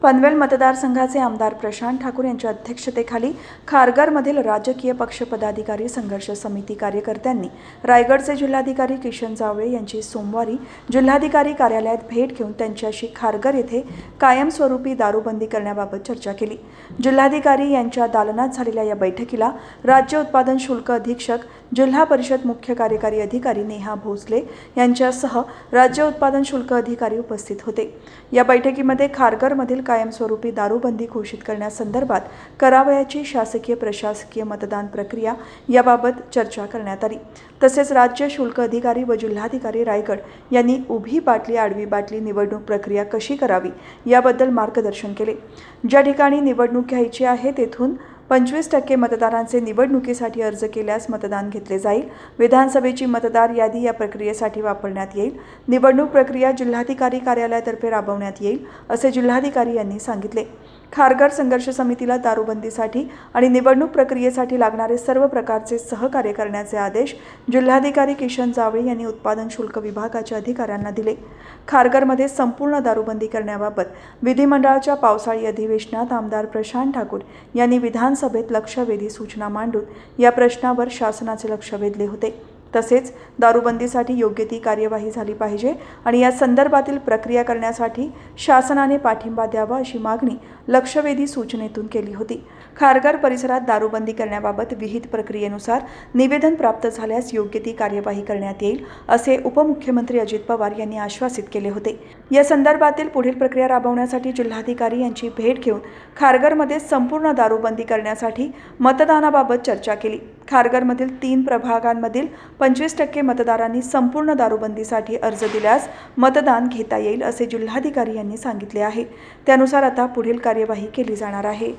पनवेल मतदारसंघाचे आमदार प्रशांत ठाकूर यांच्या अध्यक्षतेखाली खारघरमधील राजकीय पक्ष पदाधिकारी संघर्ष समिती कार्यकर्त्यांनी रायगडचे जिल्हाधिकारी किशन जावळे यांची सोमवारी जिल्हाधिकारी कार्यालयात भेट घेऊन त्यांच्याशी खारघर येथे कायमस्वरूपी दारूबंदी करण्याबाबत चर्चा केली। जिल्हाधिकारी यांच्या दालनात झालेल्या या बैठकीला राज्य उत्पादन शुल्क अधीक्षक, जिल्हा परिषद मुख्य कार्यकारी अधिकारी नेहा भोसले यांच्यासह राज्य उत्पादन शुल्क अधिकारी उपस्थित होते। या बैठकीमध्ये खारघरमधील कायमस्वरूपी दारूबंदी घोषित करण्यासंदर्भात करावयाची शासकीय प्रशासकीय मतदान प्रक्रिया याबाबत चर्चा करण्यात आली। तसेच राज्य शुल्क अधिकारी व जिल्हाधिकारी रायगड यांनी उभी बाटली आडवी बाटली निवडणूक प्रक्रिया कशी करावी याबद्दल मार्गदर्शन केले। ज्या ठिकाणी निवडणूक घ्यायची आहे तेथून 25% मतदारांचे निवडणुकीसाठी अर्ज केल्यास मतदान घेतले जाईल। विधानसभेची मतदार यादी या प्रक्रियेसाठी वापरण्यात येईल। निवडणूक प्रक्रिया जिल्हाधिकारी कार्यालयातर्फे राबवण्यात येईल असे जिल्हाधिकारी यांनी सांगितले। खारघर संघर्ष समितीला दारूबंदीसाठी आणि निवडणूक प्रक्रियेसाठी लागणारे सर्व प्रकारचे सहकार्य करण्याचे आदेश जिल्हाधिकारी किशन जावळे यांनी उत्पादन शुल्क विभागाच्या अधिकाऱ्यांना दिले। खारघरमध्ये संपूर्ण दारूबंदी करण्याबाबत विधिमंडळाच्या पावसाळी अधिवेशनात आमदार प्रशांत ठाकूर यांनी विधानसभेत लक्षवेधी सूचना मांडून या प्रश्नावर शासनाचे लक्ष वेधले होते। तसेच दारूबंदीसाठी योग्य ती कार्यवाही झाली पाहिजे आणि या संदर्भातील प्रक्रिया करण्यासाठी शासनाने पाठिंबा द्यावा अशी मागणी लक्षवेधी सूचनेतून केली होती। खारघर परिसरात दारूबंदी करण्याबाबत विहित प्रक्रियेनुसार निवेदन प्राप्त झाल्यास योग्य ती कार्यवाही करण्यात येईल असे उपमुख्यमंत्री अजित पवार यांनी आश्वासित केले होते। या संदर्भातील पुढील प्रक्रिया राबवण्यासाठी जिल्हाधिकारी यांची भेट घेऊन खारघरमध्ये संपूर्ण दारूबंदी करण्यासाठी मतदानाबाबत चर्चा केली। खारघरमधील 3 प्रभागांमधील 25% मतदारांनी संपूर्ण दारूबंदीसाठी अर्ज दिल्यास मतदान घेता येईल असे जिल्हाधिकारी यांनी सांगितले आहे। त्यानुसार आता पुढील कार्यवाही केली जाणार आहे।